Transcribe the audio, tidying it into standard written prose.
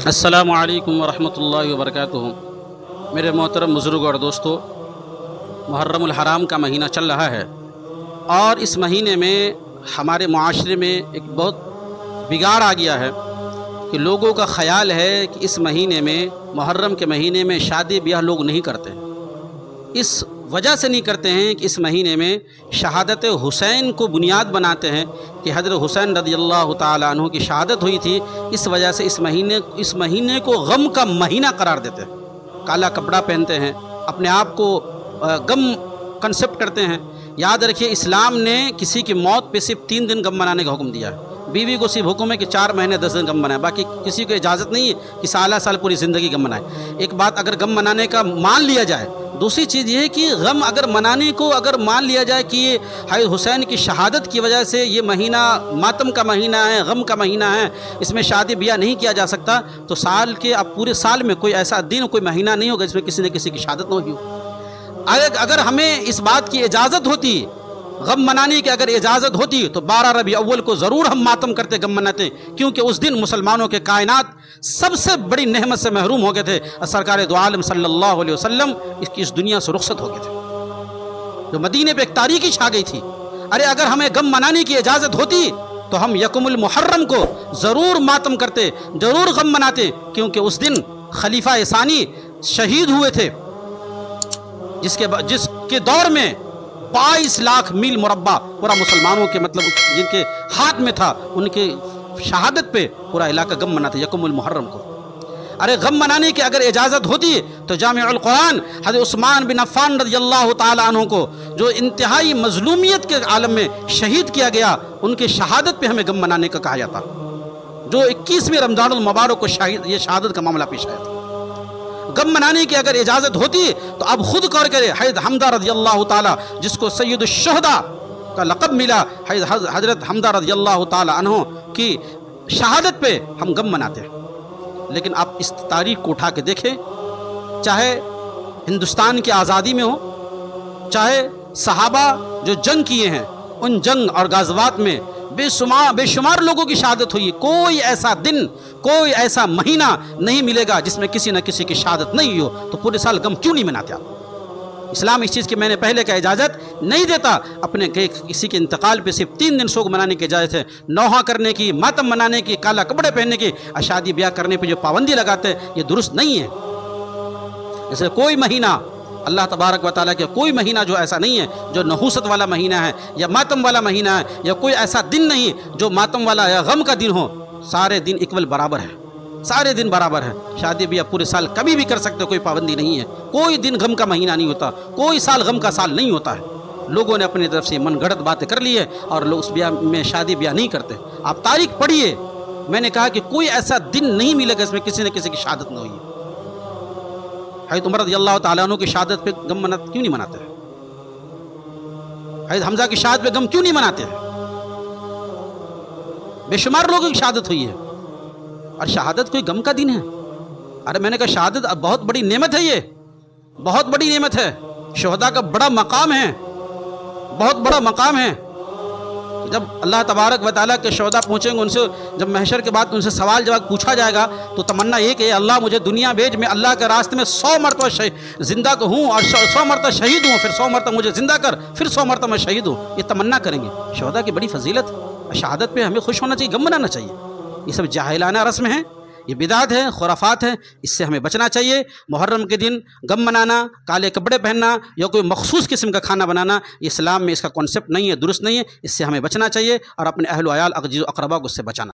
السلام علیکم ورحمۃ اللہ وبرکاتہ۔ میرے محترم بزرگ اور دوستو، محرم الحرام کا مہینہ چل رہا ہے اور اس مہینے میں ہمارے معاشرے میں ایک بہت بگاڑ آ گیا ہے کہ لوگوں کا خیال ہے کہ اس مہینے میں، محرم کے مہینے میں شادی بیاہ لوگ نہیں کرتے۔ اس وجہ سے نہیں کرتے ہیں کہ اس مہینے میں شہادت حسین کو بنیاد بناتے ہیں کہ حضرت حسین رضی اللہ تعالیٰ عنہ کی شہادت ہوئی تھی، اس وجہ سے اس مہینے کو غم کا مہینہ قرار دیتے ہیں۔ کالا کپڑا پہنتے ہیں، اپنے آپ کو غم کنسپٹ کرتے ہیں۔ یاد رکھیے، اسلام نے کسی کی موت پہ صرف 3 دن غم منانے کا حکم دیا ہے۔ بیوی کو صرف حکم ہے کہ 4 مہینے 10 دن غم منائے، باقی کسی کو اجازت نہیں ہے کہ سال پوری زندگی غم منائے۔ ایک بات اگر غم منانے کا مان لیا جائے، دوسری چیز یہ ہے کہ غم اگر منانے کو اگر مان لیا جائے کہ یہ حضرت حسین کی شہادت کی وجہ سے یہ مہینہ ماتم کا مہینہ ہے، غم کا مہینہ ہے، اس میں شادی بیاہ نہیں کیا جا سکتا، تو اب پورے سال میں کوئی ایسا دن، کوئی مہینہ نہیں ہوگا جس میں کسی نہ کسی کی شہادت نہ ہوئی ہو۔ اگر ہمیں اس بات کی اجازت ہوتی، غم منانے کی اگر اجازت ہوتی، تو 12 ربیع اول کو ضرور ہم ماتم کرتے، غم مناتے، کیونکہ اس دن مسلمانوں کے کائنات سب سے بڑی نعمت سے محروم ہو گئے تھے۔ سرکار دو عالم صلی اللہ علیہ وسلم اس دنیا سے رخصت ہو گئے تھے، جو مدینے پہ ایک تاریکی چھا گئی تھی۔ اگر ہمیں غم منانے کی اجازت ہوتی تو ہم یکم المحرم کو ضرور ماتم کرتے، ضرور غم مناتے، کیونکہ اس دن خلیفہ ثانی شہید ہوئے تھے، جس کے دور میں 22 لاکھ میل مربع پورا مسلمانوں کے جن کے ہاتھ میں تھا، ان کے شہادت پہ پورا علاقہ غم مناتے یکم المحرم کو۔ غم منانے کی اگر اجازت ہوتی تو جامع القرآن حضرت عثمان بن عفان رضی اللہ تعالیٰ عنہ کو، جو انتہائی مظلومیت کے عالم میں شہید کیا گیا، ان کے شہادت پہ ہمیں غم منانے کا کہا جاتا، جو 21ویں رمضان المبارک کو یہ شہادت کا معاملہ پیش آیا تھا۔ غم منانے کی اگر اجازت ہوتی تو اب خود غور کرے، حضرت حمزہ رضی اللہ تعالیٰ، جس کو سید الشہداء کا لقب ملا، حضرت حمزہ رضی اللہ تعالیٰ عنہ کی شہادت پہ ہم غم مناتے ہیں۔ لیکن آپ اس تاریخ کو اٹھا کے دیکھیں، چاہے ہندوستان کی آزادی میں ہو، چاہے صحابہ جو جنگ کیے ہیں، ان جنگ اور غزوات میں بے شمار لوگوں کی شہادت ہوئی، کوئی ایسا دن، کوئی ایسا مہینہ نہیں ملے گا جس میں کسی نہ کسی کی شہادت نہیں ہو، تو پورے سال غم کیوں نہیں مناتے آپ؟ اسلام اس چیز کی میں نے پہلے کا اجازت نہیں دیتا، اپنے کسی کے انتقال پہ صرف 3 دن سوگ منانے کی اجازت ہے، نوحہ کرنے کی، ماتم منانے کی، کالا کپڑے پہننے کی، شادی بیاہ کرنے پہ جو پابندی لگاتے ہیں، یہ درست نہیں ہے۔ جیسے کوئی مہینہ اللہ تبارک و تعالیٰ کے کوئی مہینہ جو ایسا نہیں ہے جو نحوست والا مہینہ ہے یا ماتم والا مہینہ ہے، یا کوئی ایسا دن نہیں جو ماتم والا یا غم کا دن ہو۔ سارے دن اکول برابر ہیں، سارے دن برابر ہیں۔ شادی بیاہ پورے سال کبھی بھی کر سکتے، کوئی پابندی نہیں ہے۔ کوئی دن غم کا مہینہ نہیں ہوتا، کوئی سال غم کا سال نہیں ہوتا ہے۔ لوگوں نے اپنی طرف سے من گھڑت باتیں کر لی ہے اور لوگ اس بیاہ میں شادی بیاہ نہیں کرتے۔ آپ تاریخ پڑھیے، میں نے کہا کہ کوئی ایسا دن نہیں ملے گا اس میں کسی نہ کسی کی شہادت نہ ہوئی۔ حضرت عمر رضی اللہ تعالیٰ عنہ کی شہادت پہ غم کیوں نہیں مناتے ہیں؟ حضرت حمزہ کی شہادت پہ غم کیوں نہیں مناتے ہیں؟ بے شمار لوگوں کی شہادت ہوئی ہے، اور شہادت کوئی غم کا دن ہے؟ میں نے کہا شہادت بہت بڑی نعمت ہے، یہ بہت بڑی نعمت ہے، شہداء کا بڑا مقام ہے، بہت بڑا مقام ہے۔ جب اللہ تبارک و تعالیٰ کے شہداء پہنچیں گے، ان سے جب محشر کے بعد ان سے سوال جواب پوچھا جائے گا، تو تمنا یہ کہ اللہ مجھے دنیا بھیج، میں اللہ کے راستے میں 100 مرتبہ زندہ ہوں اور 100 مرتبہ شہید ہوں، پھر 100 مرتبہ مجھے زندہ کر، پھر 100 مرتبہ میں شہید ہوں، یہ تمنا کریں گے۔ شہداء کی بڑی فضیلت ہے، شہادت پہ ہمیں خوش ہونا چاہیے، غم منانا چاہیے۔ یہ سب جاہلانہ رسم ہیں، یہ بدعت ہے، خرافات ہیں، اس سے ہمیں بچنا چاہیے۔ محرم کے دن غم منانا، کالے کپڑے پہننا یا کوئی مخصوص قسم کا کھانا بنانا، اسلام میں اس کا کانسیپٹ نہیں ہے، درست نہیں ہے، اس سے ہمیں بچنا چاہیے اور اپنے اہل و عیال اقربا کو اس سے بچانا۔